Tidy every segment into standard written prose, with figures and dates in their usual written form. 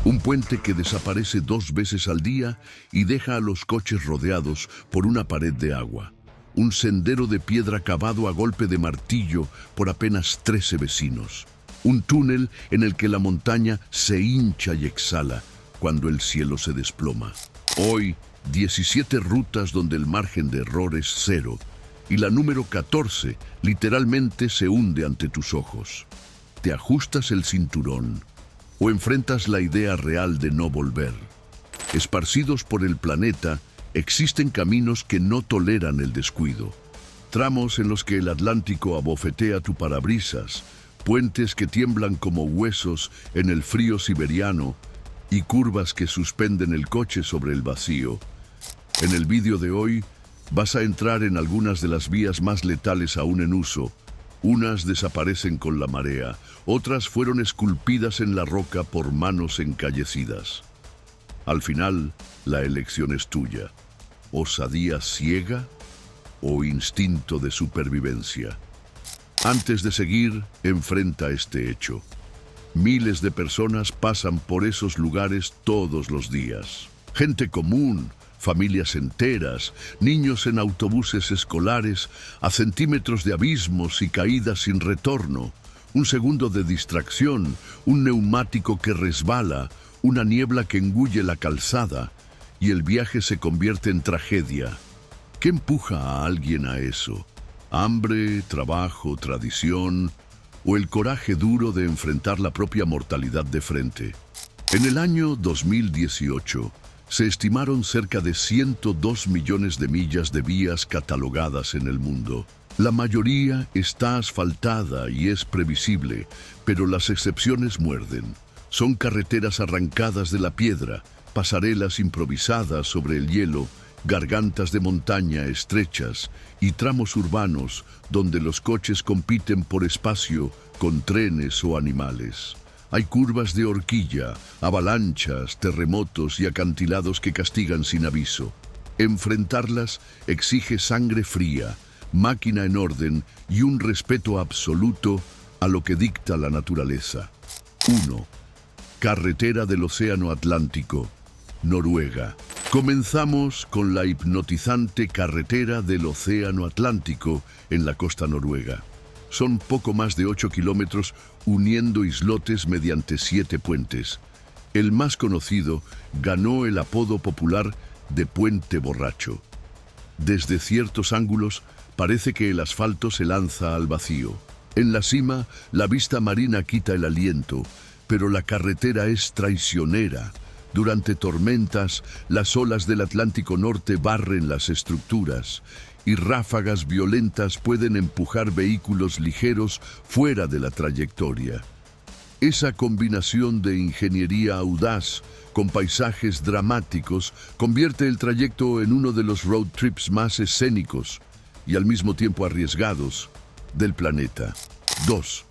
Un puente que desaparece 2 veces al día y deja a los coches rodeados por una pared de agua. Un sendero de piedra cavado a golpe de martillo por apenas 13 vecinos. Un túnel en el que la montaña se hincha y exhala cuando el cielo se desploma. Hoy, 17 rutas donde el margen de error es 0 y la número 14 literalmente se hunde ante tus ojos. ¿Te ajustas el cinturón o enfrentas la idea real de no volver? Esparcidos por el planeta, existen caminos que no toleran el descuido. Tramos en los que el Atlántico abofetea tu parabrisas, puentes que tiemblan como huesos en el frío siberiano y curvas que suspenden el coche sobre el vacío. En el vídeo de hoy vas a entrar en algunas de las vías más letales aún en uso. Unas desaparecen con la marea, otras fueron esculpidas en la roca por manos encallecidas. Al final, la elección es tuya. ¿Osadía ciega o instinto de supervivencia? Antes de seguir, enfrenta este hecho. Miles de personas pasan por esos lugares todos los días. Gente común, familias enteras, niños en autobuses escolares, a centímetros de abismos y caídas sin retorno. Un segundo de distracción, un neumático que resbala, una niebla que engulle la calzada y el viaje se convierte en tragedia. ¿Qué empuja a alguien a eso? ¿Hambre, trabajo, tradición o el coraje duro de enfrentar la propia mortalidad de frente? En el año 2018, se estimaron cerca de 102 millones de millas de vías catalogadas en el mundo. La mayoría está asfaltada y es previsible, pero las excepciones muerden. Son carreteras arrancadas de la piedra, pasarelas improvisadas sobre el hielo, gargantas de montaña estrechas y tramos urbanos donde los coches compiten por espacio con trenes o animales. Hay curvas de horquilla, avalanchas, terremotos y acantilados que castigan sin aviso. Enfrentarlas exige sangre fría, máquina en orden y un respeto absoluto a lo que dicta la naturaleza. 1. Carretera del Océano Atlántico, Noruega. Comenzamos con la hipnotizante carretera del Océano Atlántico en la costa noruega. Son poco más de 8 kilómetros uniendo islotes mediante 7 puentes. El más conocido ganó el apodo popular de Puente Borracho. Desde ciertos ángulos parece que el asfalto se lanza al vacío. En la cima, la vista marina quita el aliento, pero la carretera es traicionera. Durante tormentas, las olas del Atlántico Norte barren las estructuras y ráfagas violentas pueden empujar vehículos ligeros fuera de la trayectoria. Esa combinación de ingeniería audaz con paisajes dramáticos convierte el trayecto en uno de los road trips más escénicos y al mismo tiempo arriesgados del planeta. 2.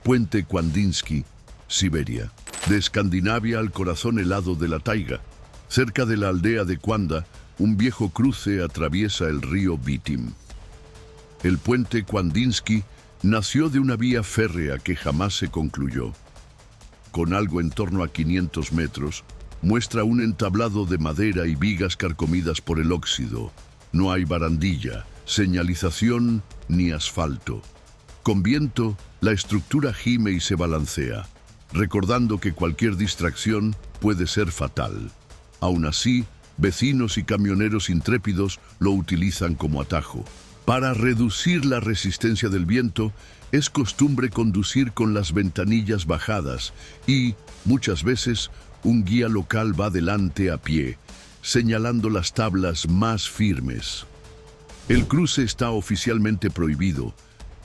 Puente Kwandinsky, Siberia. De Escandinavia al corazón helado de la taiga. Cerca de la aldea de Kwanda, un viejo cruce atraviesa el río Vitim. El puente Kwandinsky nació de una vía férrea que jamás se concluyó. Con algo en torno a 500 metros, muestra un entablado de madera y vigas carcomidas por el óxido. No hay barandilla, señalización ni asfalto. Con viento, la estructura gime y se balancea, recordando que cualquier distracción puede ser fatal. Aún así, vecinos y camioneros intrépidos lo utilizan como atajo. Para reducir la resistencia del viento, es costumbre conducir con las ventanillas bajadas y, muchas veces, un guía local va delante a pie, señalando las tablas más firmes. El cruce está oficialmente prohibido,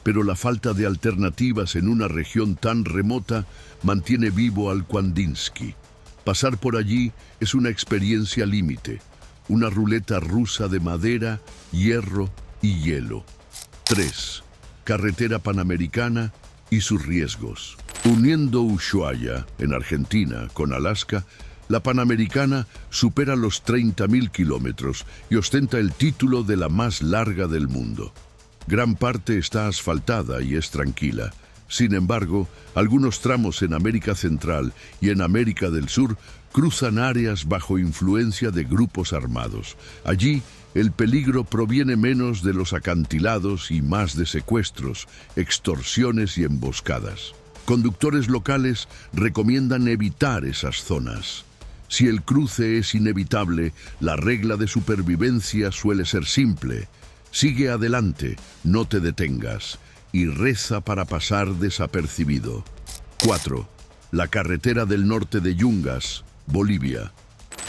pero la falta de alternativas en una región tan remota mantiene vivo al Kwandinsky. Pasar por allí es una experiencia límite, una ruleta rusa de madera, hierro y hielo. 3. Carretera Panamericana y sus riesgos. Uniendo Ushuaia, en Argentina, con Alaska, la Panamericana supera los 30.000 kilómetros y ostenta el título de la más larga del mundo. Gran parte está asfaltada y es tranquila, Sin embargo, algunos tramos en América Central y en América del Sur cruzan áreas bajo influencia de grupos armados. Allí, el peligro proviene menos de los acantilados y más de secuestros, extorsiones y emboscadas. Conductores locales recomiendan evitar esas zonas. Si el cruce es inevitable, la regla de supervivencia suele ser simple. Sigue adelante, no te detengas y reza para pasar desapercibido. 4. La carretera del norte de Yungas, Bolivia.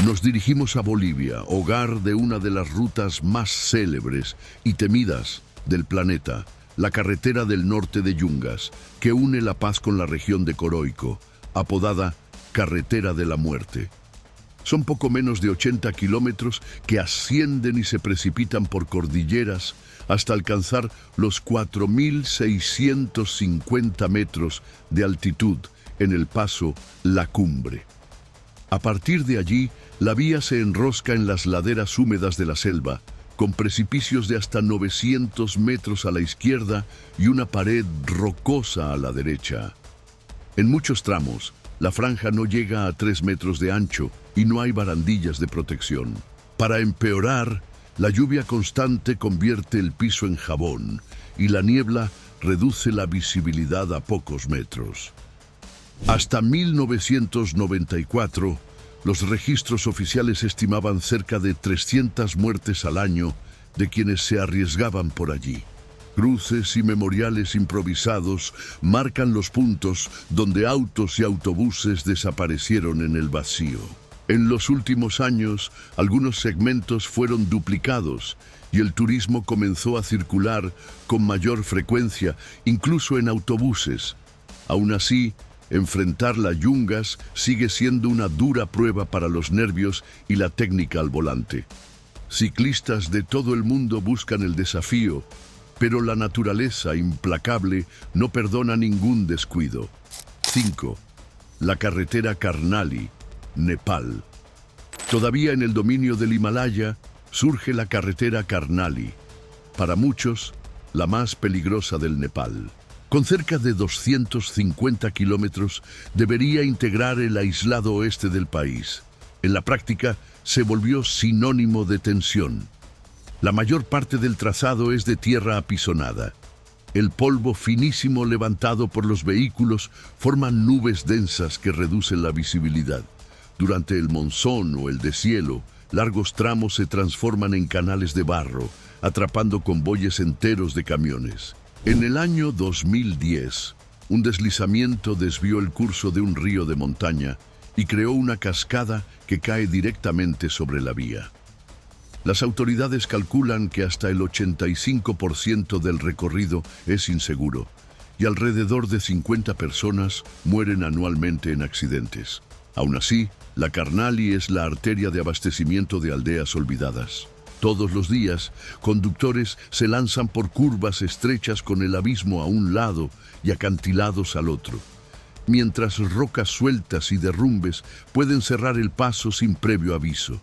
Nos dirigimos a Bolivia, hogar de una de las rutas más célebres y temidas del planeta, la carretera del norte de Yungas, que une La Paz con la región de Coroico, apodada Carretera de la Muerte. Son poco menos de 80 kilómetros que ascienden y se precipitan por cordilleras hasta alcanzar los 4.650 metros de altitud en el paso La Cumbre. A partir de allí, la vía se enrosca en las laderas húmedas de la selva, con precipicios de hasta 900 metros a la izquierda y una pared rocosa a la derecha. En muchos tramos, la franja no llega a 3 metros de ancho y no hay barandillas de protección. Para empeorar, la lluvia constante convierte el piso en jabón y la niebla reduce la visibilidad a pocos metros. Hasta 1994, los registros oficiales estimaban cerca de 300 muertes al año de quienes se arriesgaban por allí. Cruces y memoriales improvisados marcan los puntos donde autos y autobuses desaparecieron en el vacío. En los últimos años, algunos segmentos fueron duplicados y el turismo comenzó a circular con mayor frecuencia, incluso en autobuses. Aún así, enfrentar las Yungas sigue siendo una dura prueba para los nervios y la técnica al volante. Ciclistas de todo el mundo buscan el desafío, pero la naturaleza implacable no perdona ningún descuido. 5. La carretera Karnali, Nepal. Todavía en el dominio del Himalaya surge la carretera Karnali, para muchos la más peligrosa del Nepal. Con cerca de 250 kilómetros, debería integrar el aislado oeste del país. En la práctica, se volvió sinónimo de tensión. La mayor parte del trazado es de tierra apisonada. El polvo finísimo levantado por los vehículos forma nubes densas que reducen la visibilidad. Durante el monzón o el deshielo, largos tramos se transforman en canales de barro, atrapando convoyes enteros de camiones. En el año 2010, un deslizamiento desvió el curso de un río de montaña y creó una cascada que cae directamente sobre la vía. Las autoridades calculan que hasta el 85% del recorrido es inseguro y alrededor de 50 personas mueren anualmente en accidentes. Aún así, la Karnali es la arteria de abastecimiento de aldeas olvidadas. Todos los días, conductores se lanzan por curvas estrechas con el abismo a un lado y acantilados al otro, mientras rocas sueltas y derrumbes pueden cerrar el paso sin previo aviso.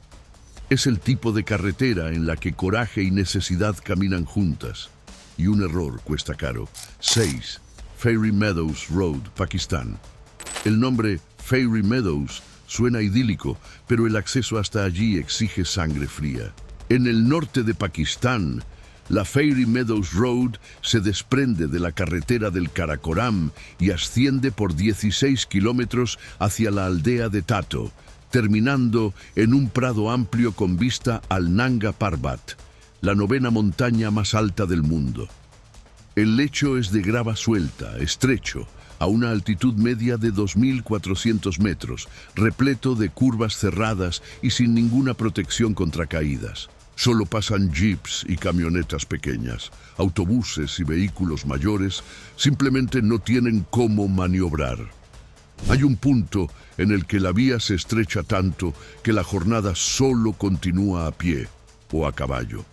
Es el tipo de carretera en la que coraje y necesidad caminan juntas, y un error cuesta caro. 6. Fairy Meadows Road, Pakistán. El nombre Fairy Meadows suena idílico, pero el acceso hasta allí exige sangre fría. En el norte de Pakistán, la Fairy Meadows Road se desprende de la carretera del Karakoram y asciende por 16 kilómetros hacia la aldea de Tato, terminando en un prado amplio con vista al Nanga Parbat, la 9ª montaña más alta del mundo. El lecho es de grava suelta, estrecho, a una altitud media de 2.400 metros, repleto de curvas cerradas y sin ninguna protección contra caídas. Solo pasan jeeps y camionetas pequeñas. Autobuses y vehículos mayores simplemente no tienen cómo maniobrar. Hay un punto en el que la vía se estrecha tanto que la jornada solo continúa a pie o a caballo.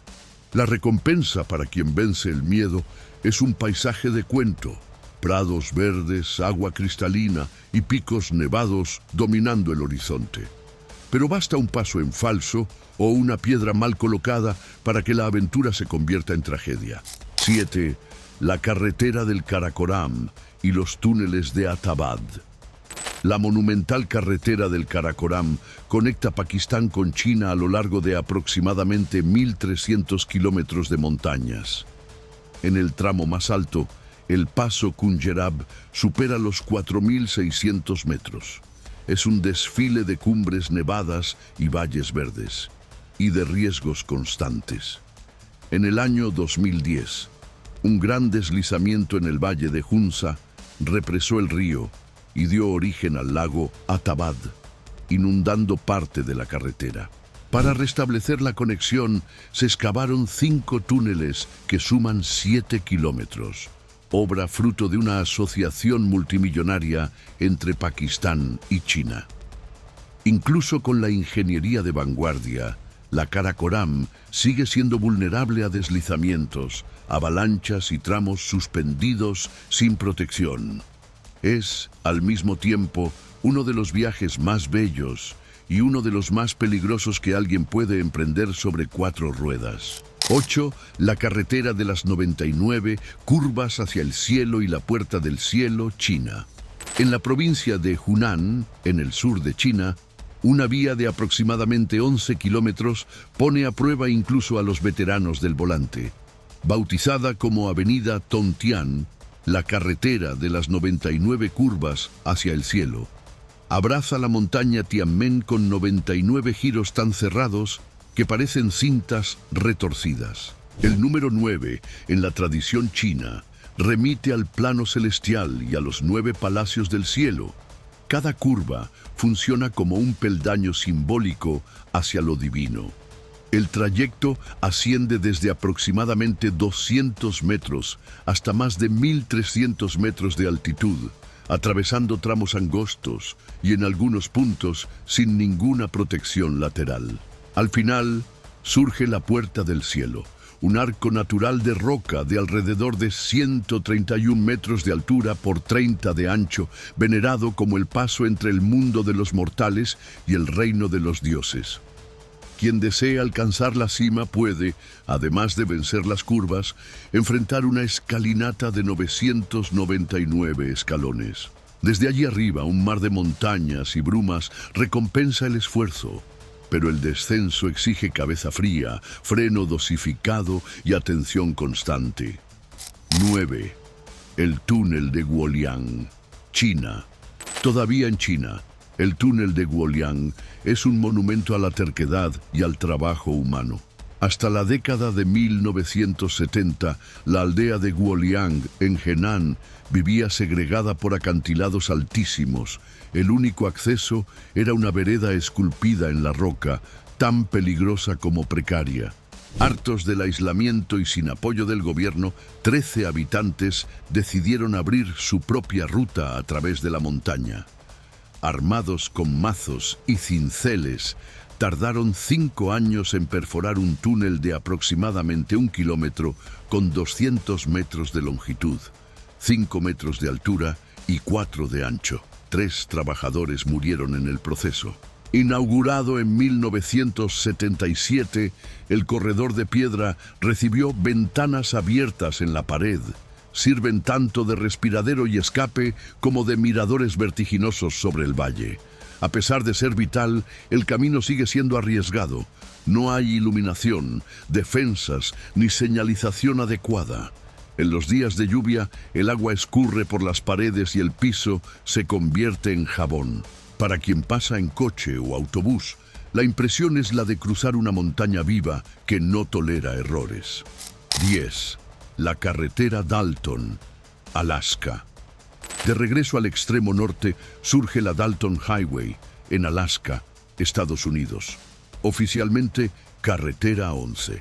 La recompensa para quien vence el miedo es un paisaje de cuento. Prados verdes, agua cristalina y picos nevados dominando el horizonte. Pero basta un paso en falso o una piedra mal colocada para que la aventura se convierta en tragedia. 7. La carretera del Karakoram, y los túneles de Atabad. La monumental carretera del Karakoram conecta Pakistán con China a lo largo de aproximadamente 1.300 kilómetros de montañas. En el tramo más alto, el paso Khunjerab supera los 4.600 metros. Es un desfile de cumbres nevadas y valles verdes, y de riesgos constantes. En el año 2010, un gran deslizamiento en el valle de Hunza represó el río y dio origen al lago Atabad, inundando parte de la carretera. Para restablecer la conexión, se excavaron 5 túneles que suman 7 kilómetros, obra fruto de una asociación multimillonaria entre Pakistán y China. Incluso con la ingeniería de vanguardia, la Karakoram sigue siendo vulnerable a deslizamientos, avalanchas y tramos suspendidos sin protección. Es, al mismo tiempo, uno de los viajes más bellos y uno de los más peligrosos que alguien puede emprender sobre 4 ruedas. 8. La carretera de las 99 curvas hacia el cielo y la Puerta del Cielo, China. En la provincia de Hunan, en el sur de China, una vía de aproximadamente 11 kilómetros pone a prueba incluso a los veteranos del volante. Bautizada como Avenida Tongtian, la carretera de las 99 curvas hacia el cielo abraza la montaña Tianmen con 99 giros tan cerrados que parecen cintas retorcidas. El número 9, en la tradición china, remite al plano celestial y a los 9 palacios del cielo. Cada curva funciona como un peldaño simbólico hacia lo divino. El trayecto asciende desde aproximadamente 200 metros hasta más de 1.300 metros de altitud, atravesando tramos angostos y en algunos puntos sin ninguna protección lateral. Al final, surge la Puerta del Cielo, un arco natural de roca de alrededor de 131 metros de altura por 30 de ancho, venerado como el paso entre el mundo de los mortales y el reino de los dioses. Quien desea alcanzar la cima puede, además de vencer las curvas, enfrentar una escalinata de 999 escalones. Desde allí arriba, un mar de montañas y brumas recompensa el esfuerzo, pero el descenso exige cabeza fría, freno dosificado y atención constante. 9. El túnel de Guoliang, China. Todavía en China, el túnel de Guoliang es un monumento a la terquedad y al trabajo humano. Hasta la década de 1970, la aldea de Guoliang, en Henan, vivía segregada por acantilados altísimos. El único acceso era una vereda esculpida en la roca, tan peligrosa como precaria. Hartos del aislamiento y sin apoyo del gobierno, 13 habitantes decidieron abrir su propia ruta a través de la montaña. Armados con mazos y cinceles, tardaron 5 años en perforar un túnel de aproximadamente 1 kilómetro con 200 metros de longitud, 5 metros de altura y 4 de ancho. 3 trabajadores murieron en el proceso. Inaugurado en 1977, el corredor de piedra recibió ventanas abiertas en la pared. Sirven tanto de respiradero y escape como de miradores vertiginosos sobre el valle. A pesar de ser vital, el camino sigue siendo arriesgado. No hay iluminación, defensas ni señalización adecuada. En los días de lluvia, el agua escurre por las paredes y el piso se convierte en jabón. Para quien pasa en coche o autobús, la impresión es la de cruzar una montaña viva que no tolera errores. 10. La carretera Dalton, Alaska. De regreso al extremo norte, surge la Dalton Highway, en Alaska, Estados Unidos. Oficialmente, Carretera 11.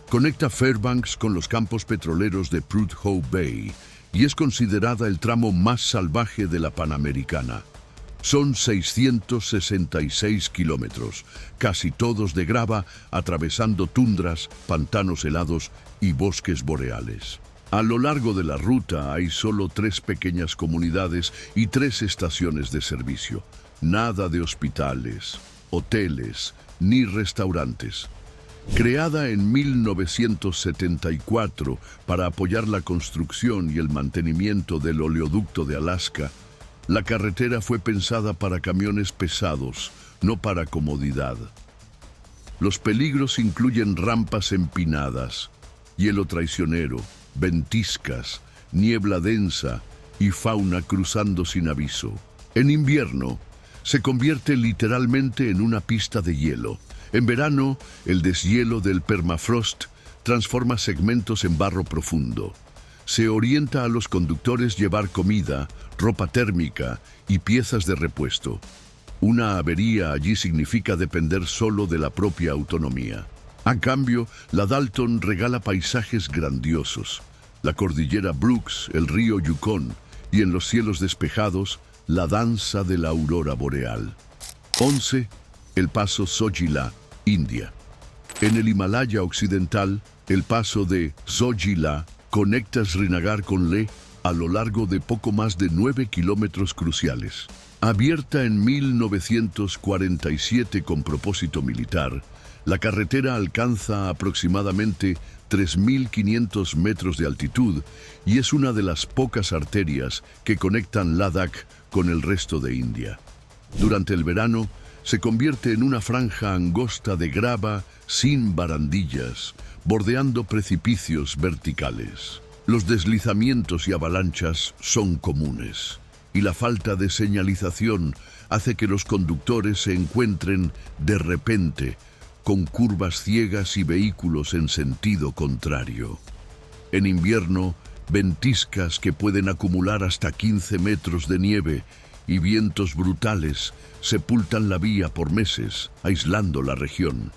Conecta Fairbanks con los campos petroleros de Prudhoe Bay y es considerada el tramo más salvaje de la Panamericana. Son 666 kilómetros, casi todos de grava, atravesando tundras, pantanos helados y bosques boreales. A lo largo de la ruta hay solo 3 pequeñas comunidades y 3 estaciones de servicio. Nada de hospitales, hoteles ni restaurantes. Creada en 1974 para apoyar la construcción y el mantenimiento del oleoducto de Alaska, la carretera fue pensada para camiones pesados, no para comodidad. Los peligros incluyen rampas empinadas, hielo traicionero, ventiscas, niebla densa y fauna cruzando sin aviso. En invierno, se convierte literalmente en una pista de hielo. En verano, el deshielo del permafrost transforma segmentos en barro profundo. Se orienta a los conductores llevar comida, ropa térmica y piezas de repuesto. Una avería allí significa depender solo de la propia autonomía. A cambio, la Dalton regala paisajes grandiosos. La cordillera Brooks, el río Yukon y en los cielos despejados, la danza de la aurora boreal. 11. El paso Zojila, India. En el Himalaya occidental, el paso de Zojila conecta Srinagar con Leh a lo largo de poco más de 9 kilómetros cruciales. Abierta en 1947 con propósito militar, la carretera alcanza aproximadamente 3.500 metros de altitud y es una de las pocas arterias que conectan Ladakh con el resto de India. Durante el verano, se convierte en una franja angosta de grava sin barandillas, bordeando precipicios verticales. Los deslizamientos y avalanchas son comunes, y la falta de señalización hace que los conductores se encuentren de repente con curvas ciegas y vehículos en sentido contrario. En invierno, ventiscas que pueden acumular hasta 15 metros de nieve y vientos brutales sepultan la vía por meses, aislando la región.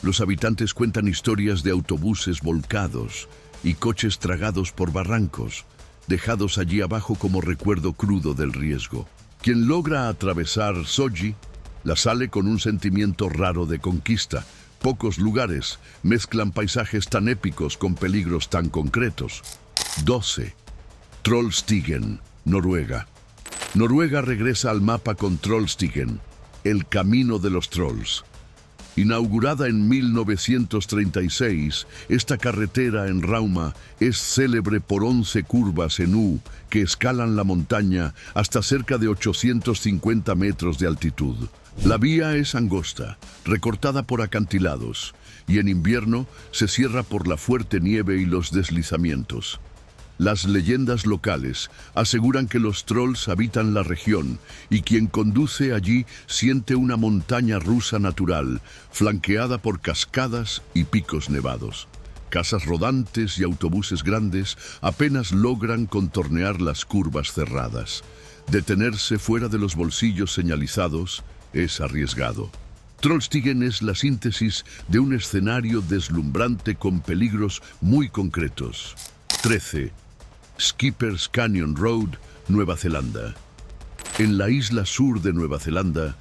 Los habitantes cuentan historias de autobuses volcados y coches tragados por barrancos, dejados allí abajo como recuerdo crudo del riesgo. Quien logra atravesar Soji la sale con un sentimiento raro de conquista. Pocos lugares mezclan paisajes tan épicos con peligros tan concretos. 12. Trollstigen, Noruega. Noruega regresa al mapa con Trollstigen, el camino de los trolls. Inaugurada en 1936, esta carretera en Rauma es célebre por 11 curvas en U que escalan la montaña hasta cerca de 850 metros de altitud. La vía es angosta, recortada por acantilados, y en invierno se cierra por la fuerte nieve y los deslizamientos. Las leyendas locales aseguran que los trolls habitan la región y quien conduce allí siente una montaña rusa natural, flanqueada por cascadas y picos nevados. Casas rodantes y autobuses grandes apenas logran contornear las curvas cerradas. Detenerse fuera de los bolsillos señalizados es arriesgado. Trollstigen es la síntesis de un escenario deslumbrante con peligros muy concretos. 13. Skipper's Canyon Road, Nueva Zelanda. En la isla sur de Nueva Zelanda,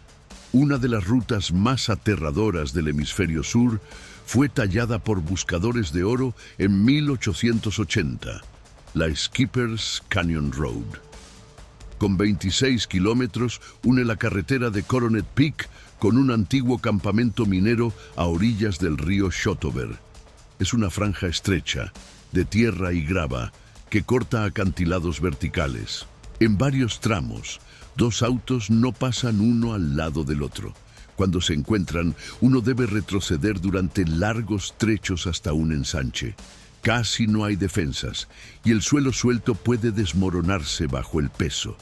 una de las rutas más aterradoras del hemisferio sur fue tallada por buscadores de oro en 1880, la Skipper's Canyon Road. Con 26 kilómetros, une la carretera de Coronet Peak con un antiguo campamento minero a orillas del río Shotover. Es una franja estrecha, de tierra y grava, que corta acantilados verticales. En varios tramos, dos autos no pasan uno al lado del otro. Cuando se encuentran, uno debe retroceder durante largos trechos hasta un ensanche. Casi no hay defensas, y el suelo suelto puede desmoronarse bajo el peso.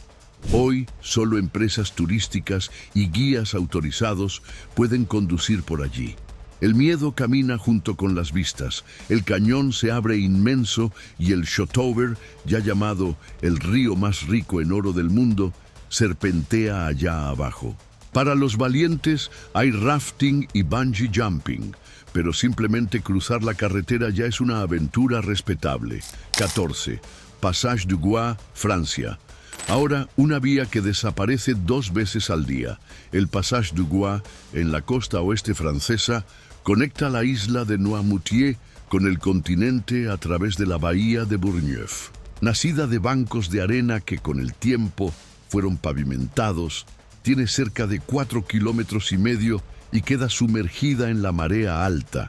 Hoy, solo empresas turísticas y guías autorizados pueden conducir por allí. El miedo camina junto con las vistas, el cañón se abre inmenso y el Shotover, ya llamado el río más rico en oro del mundo, serpentea allá abajo. Para los valientes hay rafting y bungee jumping, pero simplemente cruzar la carretera ya es una aventura respetable. 14. Passage du Gois, Francia. Ahora, una vía que desaparece 2 veces al día. El Passage du Gois, en la costa oeste francesa, conecta la isla de Noirmoutier con el continente a través de la bahía de Bourgneuf. Nacida de bancos de arena que con el tiempo fueron pavimentados, tiene cerca de 4,5 kilómetros y queda sumergida en la marea alta.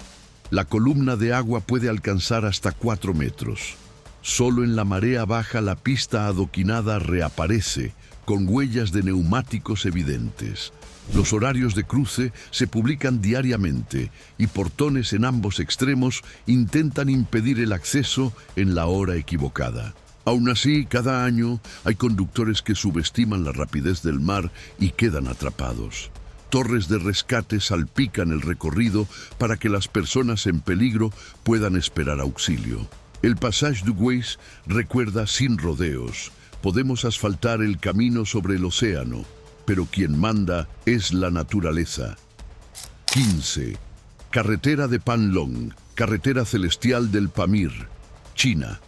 La columna de agua puede alcanzar hasta 4 metros. Solo en la marea baja la pista adoquinada reaparece, con huellas de neumáticos evidentes. Los horarios de cruce se publican diariamente y portones en ambos extremos intentan impedir el acceso en la hora equivocada. Aún así, cada año hay conductores que subestiman la rapidez del mar y quedan atrapados. Torres de rescate salpican el recorrido para que las personas en peligro puedan esperar auxilio. El Passage du Guez recuerda sin rodeos: podemos asfaltar el camino sobre el océano, pero quien manda es la naturaleza. 15. Carretera de Panlong, carretera celestial del Pamir, China.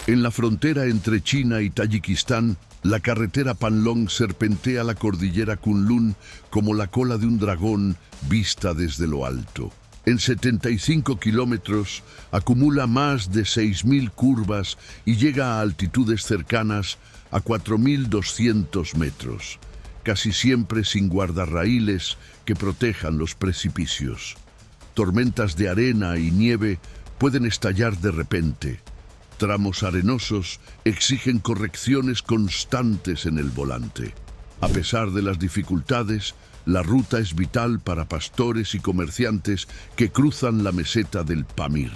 En la frontera entre China y Tayikistán, la carretera Panlong serpentea la cordillera Kunlun como la cola de un dragón vista desde lo alto. En 75 kilómetros acumula más de 6.000 curvas y llega a altitudes cercanas a 4.200 metros, casi siempre sin guardarraíles que protejan los precipicios. Tormentas de arena y nieve pueden estallar de repente. Tramos arenosos exigen correcciones constantes en el volante. A pesar de las dificultades, la ruta es vital para pastores y comerciantes que cruzan la meseta del Pamir.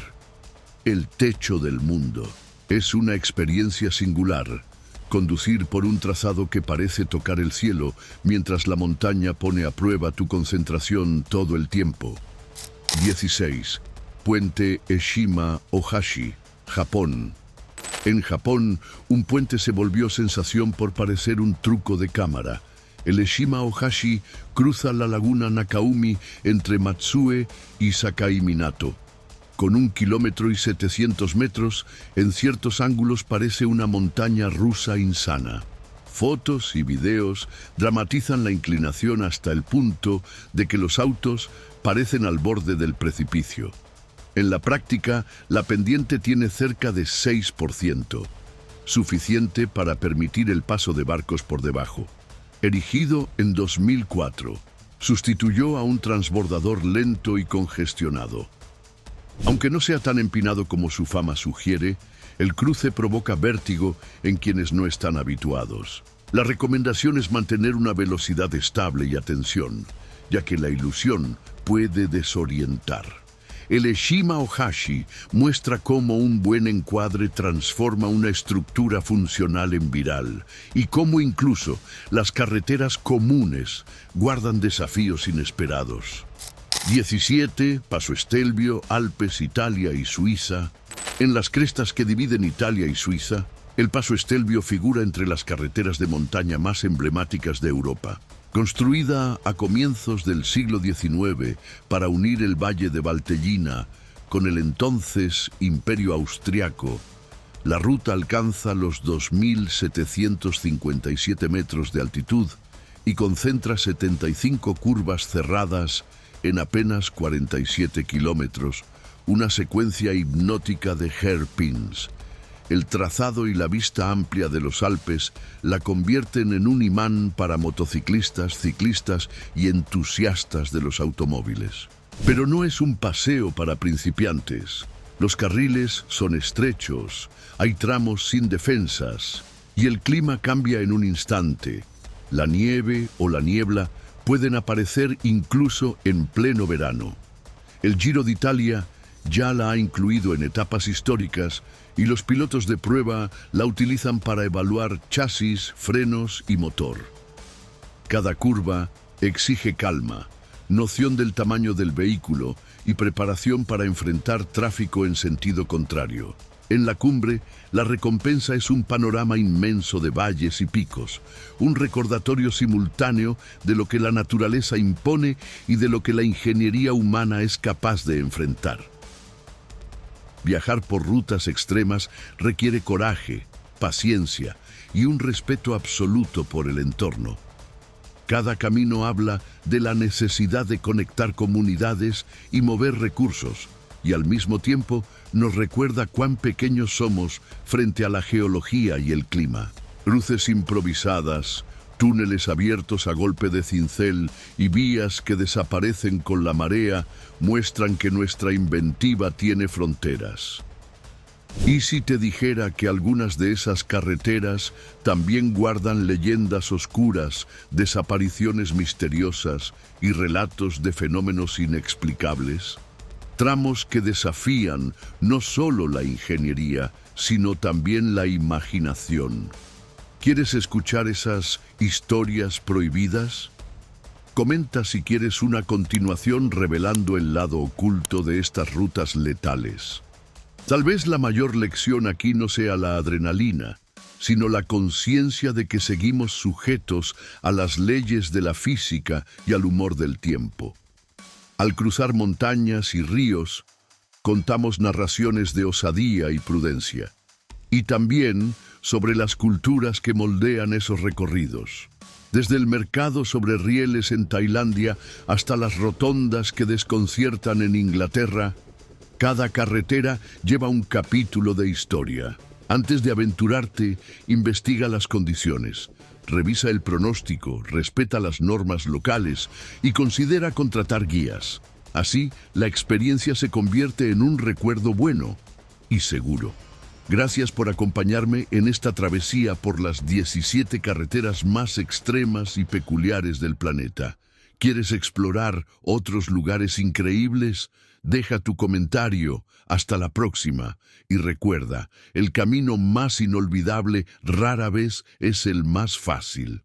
El techo del mundo. Es una experiencia singular. Conducir por un trazado que parece tocar el cielo mientras la montaña pone a prueba tu concentración todo el tiempo. 16. Puente Eshima Ohashi, Japón. En Japón, un puente se volvió sensación por parecer un truco de cámara. El Eshima Ohashi cruza la laguna Nakaumi entre Matsue y Sakaiminato. Con 1 kilómetro y 700 metros, en ciertos ángulos parece una montaña rusa insana. Fotos y videos dramatizan la inclinación hasta el punto de que los autos parecen al borde del precipicio. En la práctica, la pendiente tiene cerca de 6%, suficiente para permitir el paso de barcos por debajo. Erigido en 2004, sustituyó a un transbordador lento y congestionado. Aunque no sea tan empinado como su fama sugiere, el cruce provoca vértigo en quienes no están habituados. La recomendación es mantener una velocidad estable y atención, ya que la ilusión puede desorientar. El Eshima Ohashi muestra cómo un buen encuadre transforma una estructura funcional en viral y cómo incluso las carreteras comunes guardan desafíos inesperados. 17. Paso Stelvio, Alpes, Italia y Suiza. En las crestas que dividen Italia y Suiza, el Paso Stelvio figura entre las carreteras de montaña más emblemáticas de Europa. Construida a comienzos del siglo XIX para unir el valle de Valtellina con el entonces Imperio Austriaco, la ruta alcanza los 2.757 metros de altitud y concentra 75 curvas cerradas en apenas 47 kilómetros, una secuencia hipnótica de hairpins. El trazado y la vista amplia de los Alpes la convierten en un imán para motociclistas, ciclistas y entusiastas de los automóviles. Pero no es un paseo para principiantes. Los carriles son estrechos, hay tramos sin defensas y el clima cambia en un instante. La nieve o la niebla pueden aparecer incluso en pleno verano. El Giro de Italia ya la ha incluido en etapas históricas y los pilotos de prueba la utilizan para evaluar chasis, frenos y motor. Cada curva exige calma, noción del tamaño del vehículo y preparación para enfrentar tráfico en sentido contrario. En la cumbre, la recompensa es un panorama inmenso de valles y picos, un recordatorio simultáneo de lo que la naturaleza impone y de lo que la ingeniería humana es capaz de enfrentar. Viajar por rutas extremas requiere coraje, paciencia y un respeto absoluto por el entorno. Cada camino habla de la necesidad de conectar comunidades y mover recursos, y al mismo tiempo nos recuerda cuán pequeños somos frente a la geología y el clima. Cruces improvisadas, túneles abiertos a golpe de cincel y vías que desaparecen con la marea muestran que nuestra inventiva tiene fronteras. ¿Y si te dijera que algunas de esas carreteras también guardan leyendas oscuras, desapariciones misteriosas y relatos de fenómenos inexplicables? Tramos que desafían no solo la ingeniería, sino también la imaginación. ¿Quieres escuchar esas historias prohibidas? Comenta si quieres una continuación revelando el lado oculto de estas rutas letales. Tal vez la mayor lección aquí no sea la adrenalina, sino la conciencia de que seguimos sujetos a las leyes de la física y al humor del tiempo. Al cruzar montañas y ríos, contamos narraciones de osadía y prudencia, y también sobre las culturas que moldean esos recorridos. Desde el mercado sobre rieles en Tailandia hasta las rotondas que desconciertan en Inglaterra, cada carretera lleva un capítulo de historia. Antes de aventurarte, investiga las condiciones, revisa el pronóstico, respeta las normas locales y considera contratar guías. Así, la experiencia se convierte en un recuerdo bueno y seguro. Gracias por acompañarme en esta travesía por las 17 carreteras más extremas y peculiares del planeta. ¿Quieres explorar otros lugares increíbles? Deja tu comentario. Hasta la próxima. Y recuerda, el camino más inolvidable rara vez es el más fácil.